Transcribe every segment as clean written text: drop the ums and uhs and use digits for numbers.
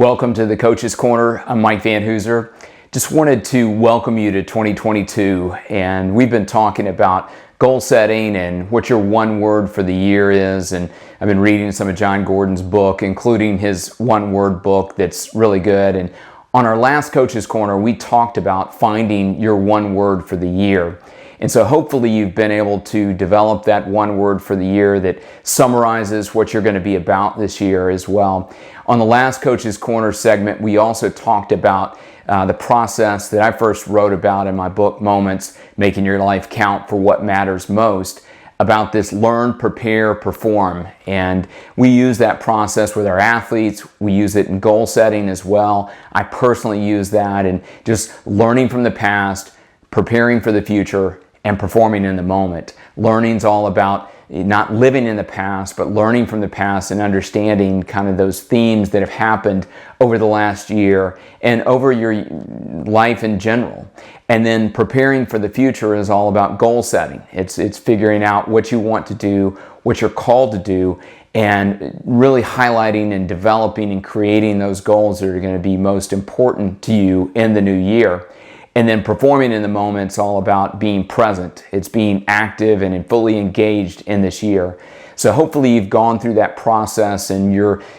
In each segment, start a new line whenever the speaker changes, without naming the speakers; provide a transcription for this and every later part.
Welcome to the Coach's Corner. I'm Mike Van Hooser. Just wanted to welcome you to 2022, and we've been talking about goal setting and what your one word for the year is, and I've been reading some of John Gordon's book, including his one word book that's really good. And on our last Coach's Corner, we talked about finding your one word for the year. And so hopefully you've been able to develop that one word for the year that summarizes what you're going to be about this year as well. On the last Coach's Corner segment, we also talked about the process that I first wrote about in my book, Moments, Making Your Life Count for What Matters Most, about this learn, prepare, perform. And we use that process with our athletes. We use it in goal setting as well. I personally use that in just learning from the past, preparing for the future, and performing in the moment. Learning's all about not living in the past, but learning from the past and understanding kind of those themes that have happened over the last year and over your life in general. And then preparing for the future is all about goal setting. It's figuring out what you want to do, what you're called to do, and really highlighting and developing and creating those goals that are going to be most important to you in the new year. And then performing in the moment is all about being present. It's being active and fully engaged in this year. So hopefully you've gone through that process and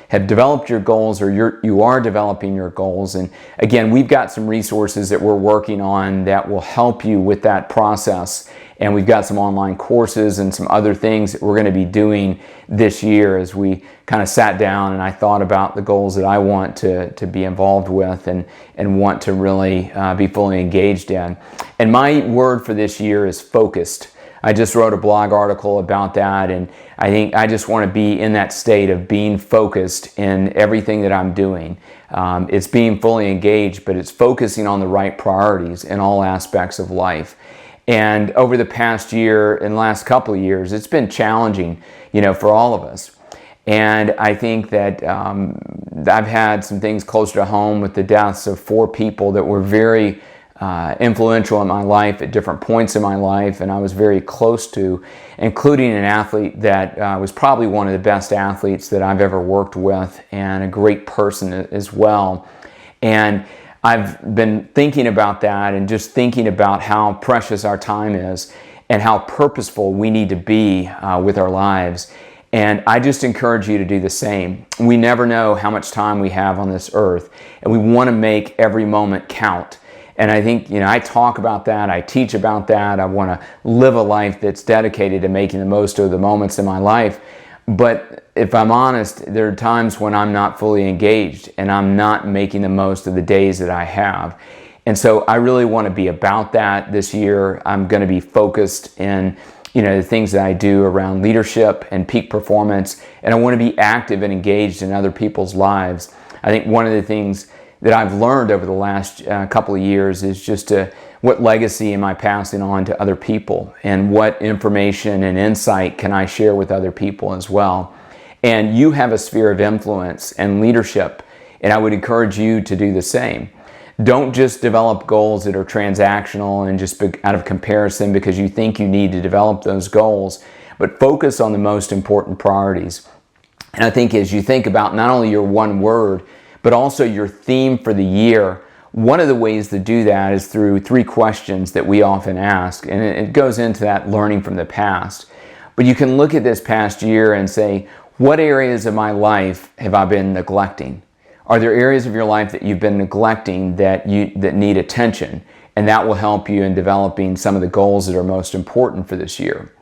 have developed your goals, or you are developing your goals. And again, we've got some resources that we're working on that will help you with that process. And we've got some online courses and some other things that we're going to be doing this year as we kind of sat down and I thought about the goals that I want to be involved with and want to really be fully engaged in. And my word for this year is focused. I just wrote a blog article about that, and I think I just want to be in that state of being focused in everything that I'm doing. It's being fully engaged, but it's focusing on the right priorities in all aspects of life. And over the past year and last couple of years, it's been challenging, for all of us. And I think that I've had some things closer to home with the deaths of 4 people that were very influential in my life at different points in my life, and I was very close to, including an athlete that was probably one of the best athletes that I've ever worked with, and a great person as well. And I've been thinking about that and just thinking about how precious our time is and how purposeful we need to be with our lives. And I just encourage you to do the same. We never know how much time we have on this earth, and we want to make every moment count. And I think, I talk about that, I teach about that, I want to live a life that's dedicated to making the most of the moments in my life. But if I'm honest, there are times when I'm not fully engaged and I'm not making the most of the days that I have. And so I really want to be about that this year. I'm going to be focused in the things that I do around leadership and peak performance, and I want to be active and engaged in other people's lives. I think one of the things that I've learned over the last couple of years is just what legacy am I passing on to other people, and what information and insight can I share with other people as well. And you have a sphere of influence and leadership, and I would encourage you to do the same. Don't just develop goals that are transactional and just out of comparison because you think you need to develop those goals, but focus on the most important priorities. And I think as you think about not only your one word, but also your theme for the year, one of the ways to do that is through 3 questions that we often ask, and it goes into that learning from the past. But you can look at this past year and say, what areas of my life have I been neglecting? Are there areas of your life that you've been neglecting that need attention? And that will help you in developing some of the goals that are most important for this year.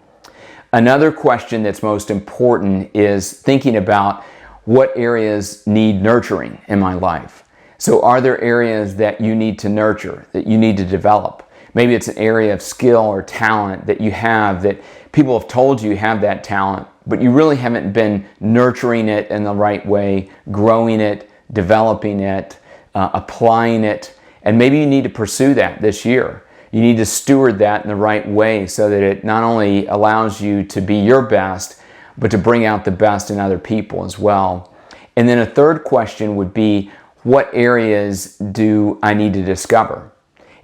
Another question that's most important is thinking about what areas need nurturing in my life. So are there areas that you need to nurture, that you need to develop? Maybe it's an area of skill or talent that you have, that people have told you have that talent, but you really haven't been nurturing it in the right way, growing it, developing it, applying it, and maybe you need to pursue that this year. You need to steward that in the right way so that it not only allows you to be your best, but to bring out the best in other people as well. And then a third question would be, what areas do I need to discover?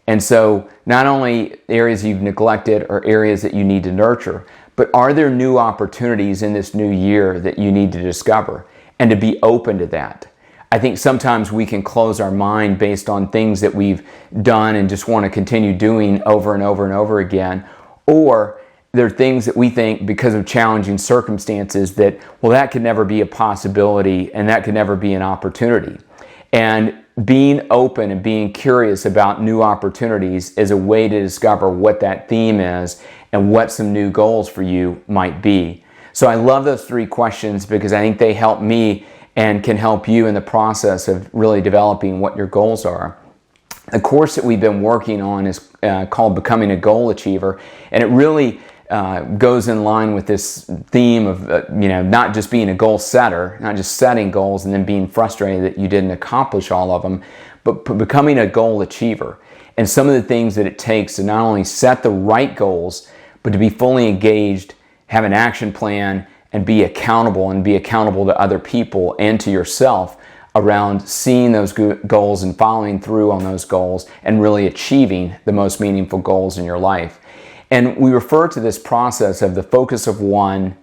And so not only areas you've neglected or areas that you need to nurture, but are there new opportunities in this new year that you need to discover and to be open to that? I think sometimes we can close our mind based on things that we've done and just want to continue doing over and over and over again. Or there are things that we think, because of challenging circumstances, that, well, that could never be a possibility and that could never be an opportunity. And being open and being curious about new opportunities is a way to discover what that theme is and what some new goals for you might be. So I love those 3 questions because I think they help me and can help you in the process of really developing what your goals are. The course that we've been working on is called Becoming a Goal Achiever, and it really goes in line with this theme of not just being a goal setter, not just setting goals and then being frustrated that you didn't accomplish all of them, but becoming a goal achiever. And some of the things that it takes to not only set the right goals, but to be fully engaged, have an action plan, and be accountable to other people and to yourself around seeing those goals and following through on those goals and really achieving the most meaningful goals in your life. And we refer to this process of the focus of 1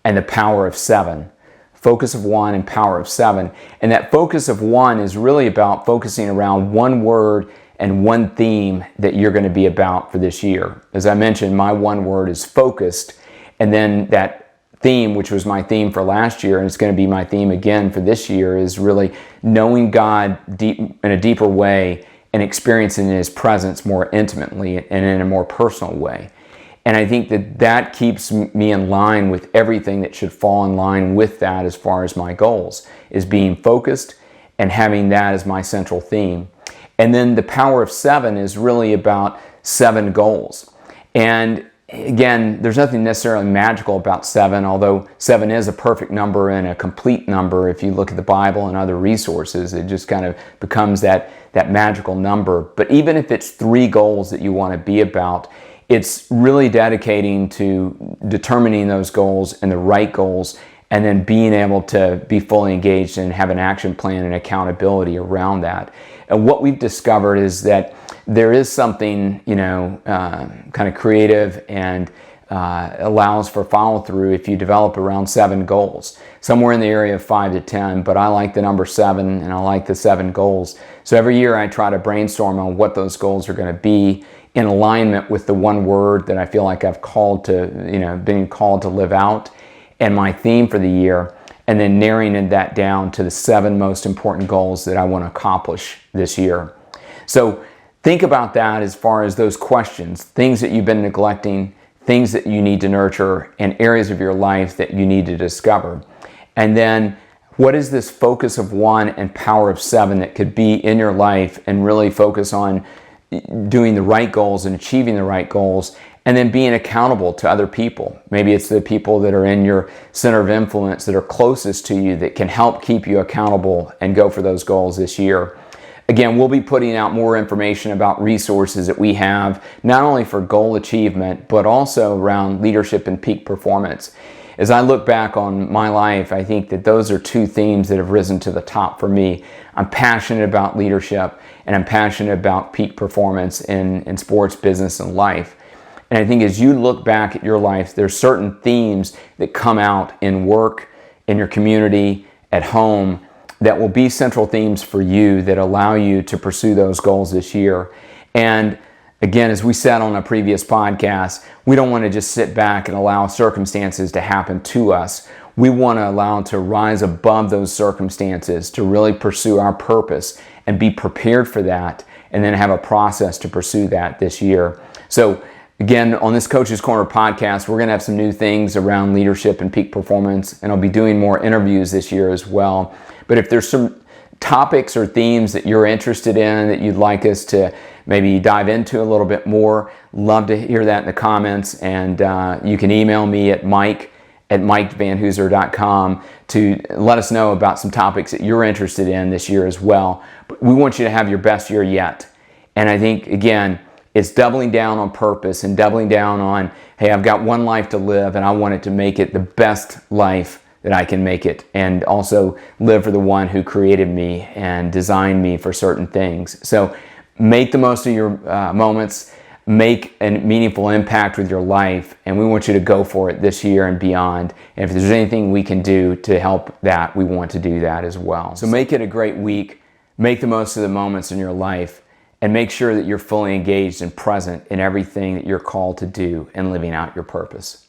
and the power of 7. Focus of 1 and power of 7. And that focus of 1 is really about focusing around one word and one theme that you're going to be about for this year. As I mentioned, my one word is focused, and then that theme, which was my theme for last year, and it's going to be my theme again for this year, is really knowing God in a deeper way and experiencing His presence more intimately and in a more personal way. And I think that keeps me in line with everything that should fall in line with that as far as my goals, is being focused and having that as my central theme. And then the power of 7 is really about 7 goals. And again, there's nothing necessarily magical about 7, although 7 is a perfect number and a complete number. If you look at the Bible and other resources, it just kind of becomes that magical number. But even if it's 3 goals that you want to be about, it's really dedicating to determining those goals and the right goals, and then being able to be fully engaged and have an action plan and accountability around that. And what we've discovered is that there is something, kind of creative and allows for follow through if you develop around 7 goals. Somewhere in the area of 5 to 10, but I like the number 7 and I like the 7 goals. So every year I try to brainstorm on what those goals are going to be in alignment with the one word that I feel like I've been called to live out, and my theme for the year, and then narrowing that down to the 7 most important goals that I want to accomplish this year. So think about that as far as those questions, things that you've been neglecting, things that you need to nurture, and areas of your life that you need to discover. And then what is this focus of 1 and power of 7 that could be in your life, and really focus on doing the right goals and achieving the right goals, and then being accountable to other people. Maybe it's the people that are in your center of influence that are closest to you that can help keep you accountable and go for those goals this year. Again, we'll be putting out more information about resources that we have, not only for goal achievement, but also around leadership and peak performance. As I look back on my life, I think that those are 2 themes that have risen to the top for me. I'm passionate about leadership, and I'm passionate about peak performance in sports, business, and life. And I think as you look back at your life, there's certain themes that come out in work, in your community, at home, that will be central themes for you that allow you to pursue those goals this year. And again, as we said on a previous podcast, we don't want to just sit back and allow circumstances to happen to us. We want to allow them to rise above those circumstances, to really pursue our purpose and be prepared for that, and then have a process to pursue that this year. So again, on this Coach's Corner podcast, we're going to have some new things around leadership and peak performance, and I'll be doing more interviews this year as well. But if there's some topics or themes that you're interested in that you'd like us to maybe dive into a little bit more, love to hear that in the comments. And you can email me at mike@mikevanhooser.com to let us know about some topics that you're interested in this year as well. But we want you to have your best year yet. And I think, again, it's doubling down on purpose and doubling down on, hey, I've got one life to live and I want it to make it the best life that I can make it, and also live for the one who created me and designed me for certain things. So make the most of your moments. make a meaningful impact with your life, and we want you to go for it this year and beyond. And if there's anything we can do to help that, we want to do that as well. So make it a great week, make the most of the moments in your life, and make sure that you're fully engaged and present in everything that you're called to do in living out your purpose.